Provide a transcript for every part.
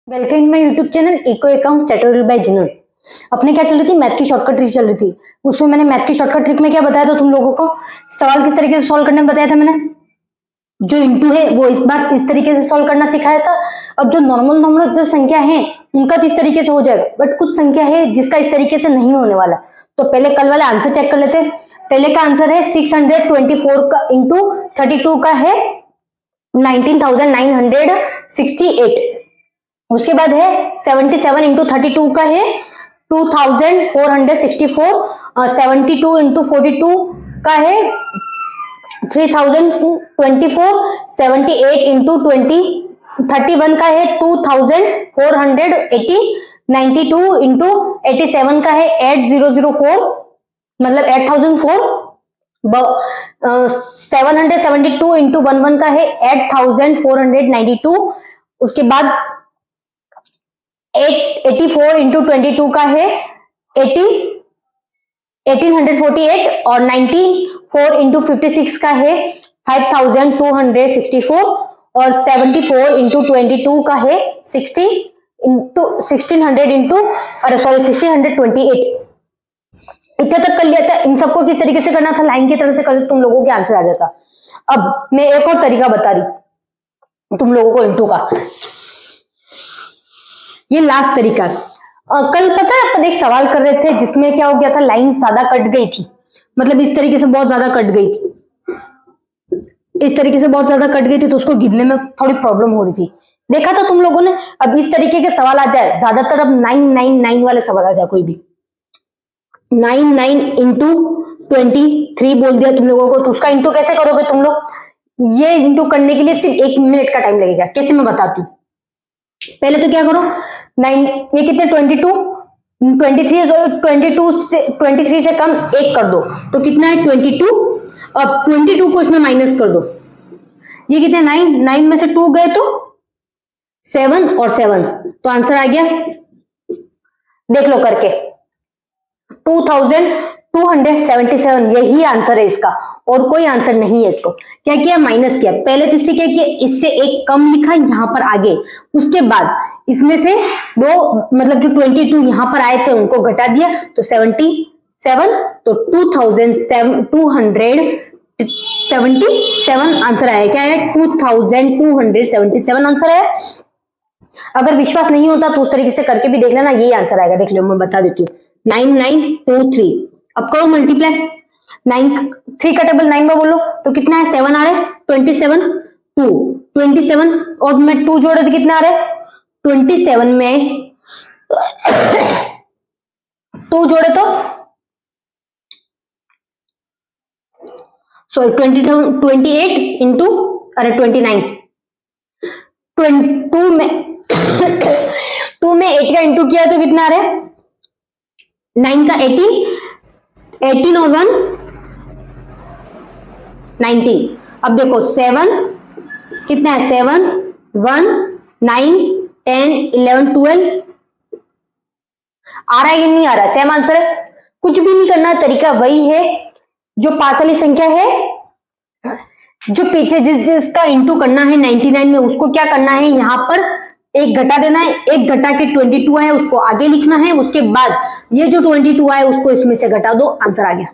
Welcome my YouTube channel eco accounts tutorial by जिनन। अपने क्या चल रही थी, मैथ की शॉर्टकट ट्रिक चल रही थी। उसमें मैंने मैथ की शॉर्टकट ट्रिक में क्या बताया था तुम लोगों को, सवाल किस तरीके से सॉल्व करने में बताया था मैंने। जो इंटू है वो इस बार इस तरीके से सॉल्व करना सिखाया था। अब जो नॉर्मल नॉर्मल जो संख्या है उनका तो इस तरीके से हो जाएगा, बट कुछ संख्या है जिसका इस तरीके से नहीं होने वाला। तो पहले कल वाला आंसर चेक कर लेते हैं। पहले का आंसर है 624 का इंटू 32 का है 19,968। उसके बाद है 77 इंटू 32 का है 2464 और 72 इंटू 42 का है 3024। 78 इंटू 31 का है 2480। 92 इंटू 87 का है 8004 मतलब 8004। 772 इंटू 11 का है 8492। उसके बाद 84 इंटू 22 का है 1848 और 94 इंटू 56 का है 5264 और 74 इंटू 22 का है 1600 इंटू 1628। इतना तक कर लिया था। इन सबको किस तरीके से करना था, लाइन की तरह से कर, तुम लोगों के आंसर आ जाता। अब मैं एक और तरीका बता रही तुम लोगों को इंटू का। ये लास्ट तरीका। कल पता है अपन एक सवाल कर रहे थे जिसमें क्या हो गया था, लाइन ज्यादा कट गई थी, मतलब इस तरीके से बहुत ज्यादा कट गई थी, इस तरीके से बहुत ज्यादा कट गई थी, तो उसको गिनने में थोड़ी प्रॉब्लम हो रही थी। देखा था तुम लोगों ने। अब इस तरीके के सवाल आ जाए, ज्यादातर अब 999 वाले सवाल आ जाए, कोई भी 99 इंटू 23 बोल दिया तुम लोगों को, तो उसका इंटू कैसे करोगे तुम लोग। ये इंटू करने के लिए सिर्फ 1 मिनट का टाइम लगेगा। कैसे मैं बताती हूँ। पहले तो क्या करो, 9 ये कितने 22 23 23 से कम 1 कर दो तो कितना है 22। अब 22 को इसमें माइनस कर दो, ये कितने 9 में से 2 गए तो 7 और 7, तो आंसर आ गया। देख लो करके 2277, यही आंसर है इसका, और कोई आंसर नहीं है। इसको क्या किया, माइनस किया। पहले तो इससे क्या किया, इससे 1 कम लिखा यहां पर आगे, उसके बाद इसमें से 2 मतलब जो 22 यहां पर आए थे उनको घटा दिया तो 77, तो 2277 आंसर आया। क्या है, 2277 आंसर है। अगर विश्वास नहीं होता तो उस तरीके से करके भी देख लेना, यही आंसर आएगा। देख लो मैं बता देती हूँ, 9923। अब करो मल्टीप्लाई, 3 का टेबल 9 में बोलो तो कितना है, 7 आ रहा है, 27 2 27 और मैं 2 जोड़े तो कितना आ रहा है 27 में 2 जोड़े तो सॉरी 28 इंटू 29 2 में 2 में 8 का इंटू किया तो कितना आ रहा है 9 का 18 और 1 19। अब देखो 7 कितना है, 7 1 9 10 11 12 आ रहा है कि नहीं आ रहा, सेम आंसर है। कुछ भी नहीं करना, तरीका वही है। जो पास वाली संख्या है, जो पीछे जिसका इंटू करना है 99 में, उसको क्या करना है, यहां पर 1 घटा देना है। 1 घटा के 22 है उसको आगे लिखना है, उसके बाद ये जो 22 है उसको इसमें से घटा दो, आंसर आ गया।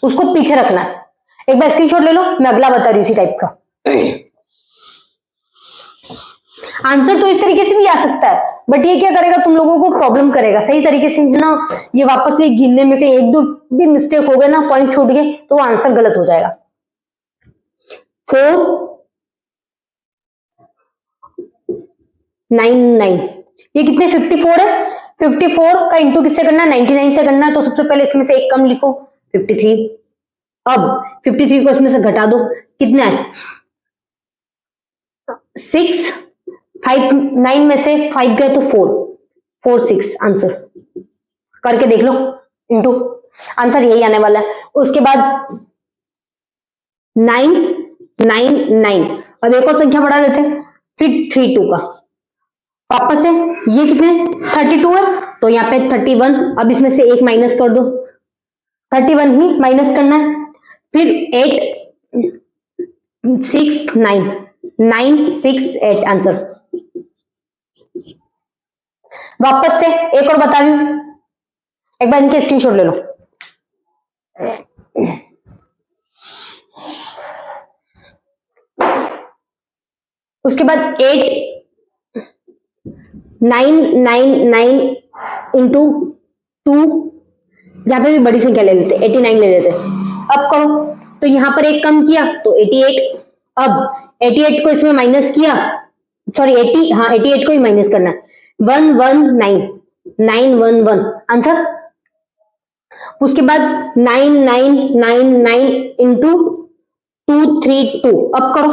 उसको पीछे रखना है। एक बार स्क्रीनशॉट ले लो, मैं अगला बता रही हूँ इसी टाइप का। आंसर तो इस तरीके से भी आ सकता है, बट ये क्या करेगा, तुम लोगों को प्रॉब्लम करेगा सही तरीके से ना। ये वापस से गिनने में कहीं 1-2 भी मिस्टेक हो गए ना, पॉइंट छूट गए तो आंसर गलत हो जाएगा। 499 ये कितने 54 है। 54 का इंटू किससे करना है, 99 से करना है। तो सबसे पहले इसमें से 1 कम लिखो 53। अब 53 को इसमें से घटा दो, कितना है 6 5 9 में से 5 गए तो 4 6 आंसर करके देख लो इंटू, आंसर यही आने वाला है। उसके बाद 999, अब एक और संख्या बढ़ा देते हैं, फिर 32 का वापस से, ये कितने 32 है तो यहाँ पे 31। अब इसमें से 1 माइनस कर दो, 31 ही माइनस करना है। फिर 8 6 9 9 6 8 आंसर। वापस से एक और बता रही हूं, एक बार इनके स्क्रीनशॉट ले लो। उसके बाद 8999 इंटू 2, यहां पे भी बड़ी संख्या ले लेते, 89 ले लेते। अब करो तो यहां पर एक कम किया तो 88, अब 88 को इसमें माइनस किया, सॉरी 80, हाँ 88 को ही माइनस करना है, 119 आंसर। उसके बाद 9999 इंटू 232, अब करो।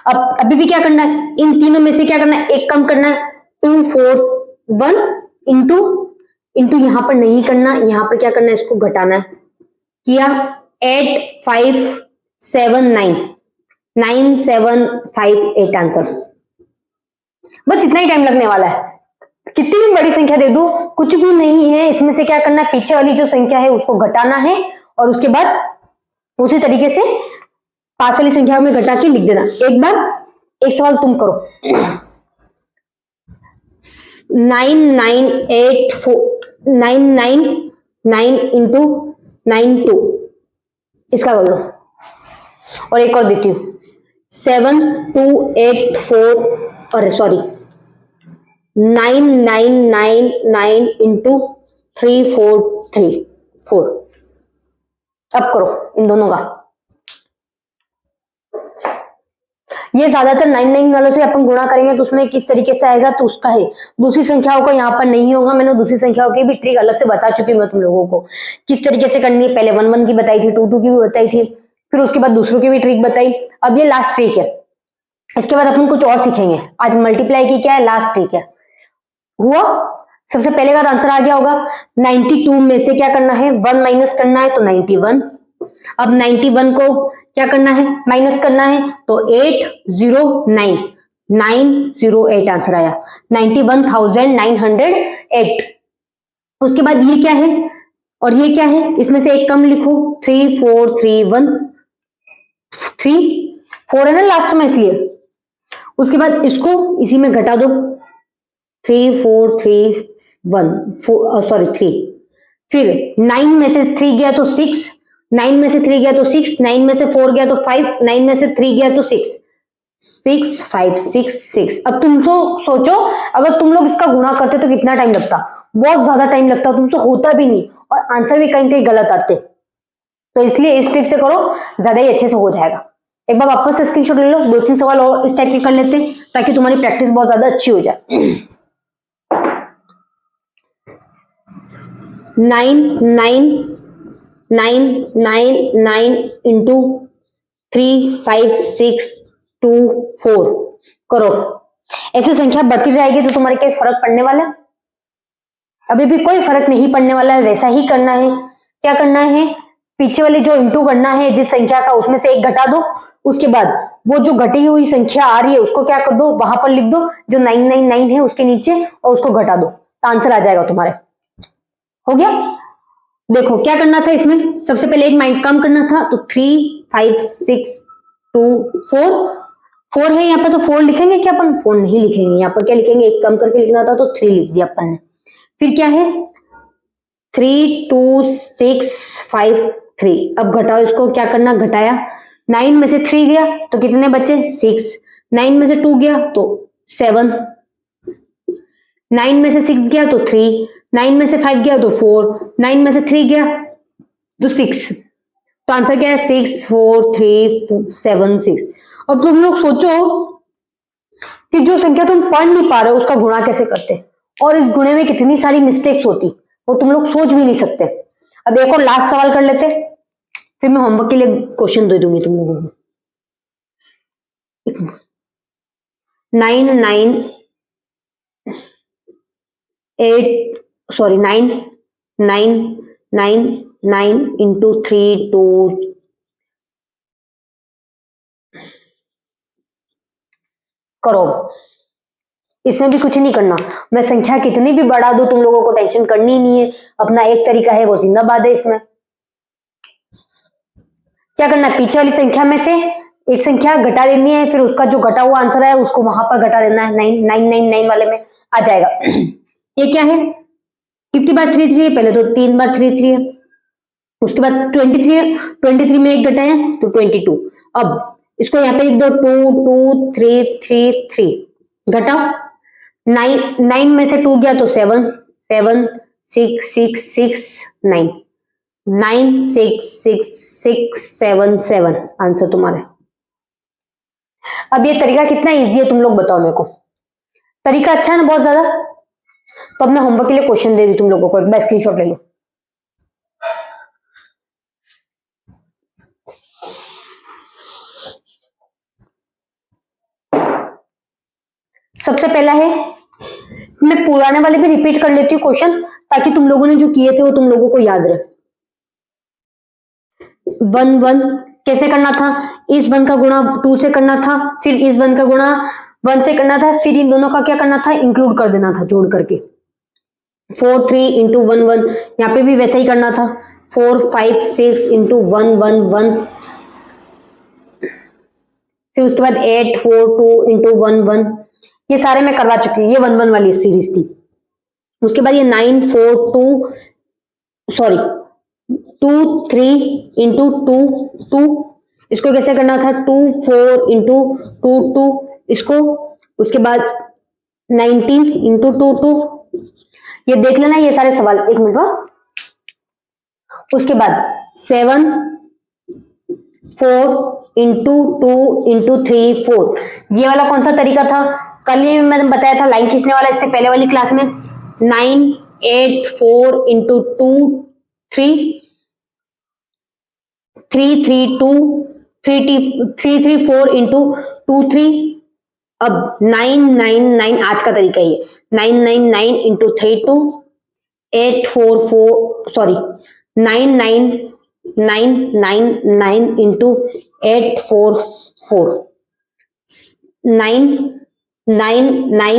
अब अभी भी क्या करना है, इन तीनों में से क्या करना है, एक कम करना है, 241 इंटू यहां पर नहीं करना, यहां पर क्या करना है, इसको घटाना है, किया 8759 आंसर। बस इतना ही टाइम लगने वाला है, कितनी भी बड़ी संख्या दे दो कुछ भी नहीं है, इसमें से क्या करना है, पीछे वाली जो संख्या है उसको घटाना है और उसके बाद उसी तरीके से पास वाली संख्या में घटा के लिख देना। एक बार एक सवाल तुम करो, 9984999 इंटू 92, इसका कर लो। और एक और देती हूं, 7284, अरे सॉरी 9999 इंटू 3434, अब करो इन दोनों का। ये ज्यादातर 99 वालों से अपन गुणा करेंगे तो उसमें किस तरीके से आएगा तो उसका है, दूसरी संख्याओं को यहाँ पर नहीं होगा। मैंने दूसरी संख्याओं की भी ट्रिक अलग से बता चुकी हूँ मैं तुम लोगों को किस तरीके से करनी है। पहले 1 की बताई थी, 2 की भी बताई थी, फिर उसके बाद दूसरों की भी ट्रिक बताई। अब ये लास्ट ट्रिक है, इसके बाद अपन कुछ और सीखेंगे। आज मल्टीप्लाई की क्या है, लास्ट ट्रिक है। हुआ, सबसे पहले का आंसर आ गया होगा। 92 में से क्या करना है, 1 माइनस करना है तो 91। अब 91 को क्या करना है, माइनस करना है तो 809 आंसर आया, 91,908। उसके बाद ये क्या है और ये क्या है, इसमें से एक कम लिखो, 3431, 4 है ना लास्ट में इसलिए। उसके बाद इसको इसी में घटा दो, 3431, सॉरी 3, फिर 9 में से 3 गया तो 6, 9 में से 3 गया तो 6, 9 में से 4 गया तो 5, 9 में से 3 गया तो 6, 6 5 6 6। अब तुम सोचो अगर तुम लोग इसका गुणा करते तो कितना टाइम लगता, बहुत ज्यादा टाइम लगता, तुमसे होता भी नहीं और आंसर भी कहीं कहीं गलत आते। तो इसलिए इस ट्रिक से करो, ज्यादा ही अच्छे से हो जाएगा। एक बार वापस से स्क्रीनशॉट ले लो, 2-3 सवाल और इस टाइप के कर लेते हैं ताकि तुम्हारी प्रैक्टिस बहुत ज्यादा अच्छी हो जाए। 9999 इंटू 35624 करो। ऐसी संख्या बढ़ती जाएगी तो तुम्हारे क्या फर्क पड़ने वाला है, अभी भी कोई फर्क नहीं पड़ने वाला है। वैसा ही करना है, क्या करना है, पीछे वाली जो इंटू करना है जिस संख्या का, उसमें से एक घटा दो, उसके बाद वो जो घटी हुई संख्या आ रही है उसको क्या कर दो, वहां पर लिख दो जो 999 है उसके नीचे और उसको घटा दो, तो आंसर आ जाएगा तुम्हारे। हो गया। देखो क्या करना था इसमें, सबसे पहले एक माइंड कम करना था तो 35624, 4 है यहाँ पर तो 4 लिखेंगे क्या अपन, 4 नहीं लिखेंगे, यहाँ पर क्या लिखेंगे, एक कम करके लिखना था तो 3 लिख दिया अपन ने। फिर क्या है 32653, अब घटाओ इसको, क्या करना, घटाया, 9 में से 3 गया तो कितने बचे 6, 9 में से 2 गया तो 7, 9 में से 6 गया तो 3, 9 में से 5 गया तो 4, 9 में से 3 गया तो 6, तो आंसर क्या है 64376। अब तुम लोग सोचो कि जो संख्या तुम पढ़ नहीं पा रहे हो उसका गुणा कैसे करते, और इस गुणे में कितनी सारी मिस्टेक्स होती वो तुम लोग सोच भी नहीं सकते। अब एक और लास्ट सवाल कर लेते, फिर मैं होमवर्क के लिए क्वेश्चन दे दूंगी तुम लोगों को। 999 इंटू 32, करो। इसमें भी कुछ नहीं करना, मैं संख्या कितनी भी बढ़ा दूं तुम लोगों को टेंशन करनी नहीं है, अपना एक तरीका है वो जिंदाबाद है। इसमें क्या करना है, पीछे वाली संख्या में से एक संख्या घटा देनी है, फिर उसका जो घटा हुआ आंसर है उसको वहां पर घटा देना है 999 वाले में, आ जाएगा। ये क्या है, कितनी बार 3 3 है, पहले तो 3 बार 3 3 है, उसके बाद 23 है, 23 में एक घटाए तो 22। अब इसको यहाँ पे लिख दो 2 2 3 3 3 घटाओ, 9 में से 2 गया तो 7 7 6 6 6 9 9 6 6 6 7 7 आंसर तुम्हारा। अब ये तरीका कितना इजी है तुम लोग बताओ मेरे को, तरीका अच्छा है ना बहुत ज्यादा। तो अब मैं होमवर्क के लिए क्वेश्चन दे दी तुम लोगों को, एक बार स्क्रीनशॉट ले लो। सबसे पहला है, मैं पुराने वाले भी रिपीट कर लेती हूँ क्वेश्चन, ताकि तुम लोगों ने जो किए थे वो तुम लोगों को याद रहे। 1 1 कैसे करना था, इस 1 का गुणा 2 से करना था, फिर इस 1 का गुणा 1 से करना था, फिर इन दोनों का क्या करना था, इंक्लूड कर देना था जोड़ करके। 4 3 इंटू 1 1, यहाँ पे भी वैसा ही करना था। 4 5 6 इंटू 1 1 1, फिर उसके बाद 8 4 2 इंटू 1 1, ये सारे मैं करवा चुकी हूँ, ये 1 1 वाली सीरीज थी। उसके बाद ये 9 4 2 सॉरी 2 3 इंटू 2 2, इसको कैसे करना था, 2 4 इंटू 2 2 इसको, उसके बाद 19 इंटू 2 2, ये देख लेना ये सारे सवाल, एक मिनट वाह। उसके बाद 7 4 इंटू 2 इंटू 3 4, ये वाला कौन सा तरीका था, कल ही मैंने बताया था लाइन खींचने वाला, इससे पहले वाली क्लास में। 9 8 4 इंटू 2 3 3 3 2 3 3 4 इंटू 2 3, अब 9 9 9 आज का तरीका ही है, 9 9 9 into 3 2, 8 4 4 sorry 9 9 9 9 9 into 8 4 4, 9 9 9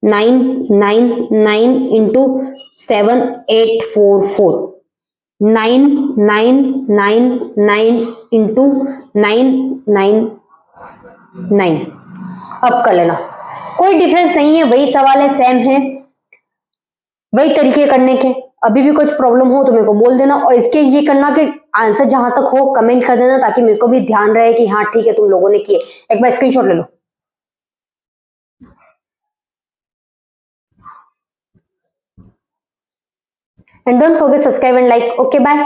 9 9 9 into 7 8 4 4, 9 9 9 9 into 9 9 9। अब कर लेना, कोई डिफरेंस नहीं है, वही सवाल है, सेम है, वही तरीके करने के। अभी भी कुछ प्रॉब्लम हो तो मेरे को बोल देना, और इसके ये करना कि आंसर जहां तक हो कमेंट कर देना, ताकि मेरे को भी ध्यान रहे कि हाँ ठीक है तुम लोगों ने किए। एक बार स्क्रीनशॉट ले लो। And don't forget subscribe and like. Okay bye.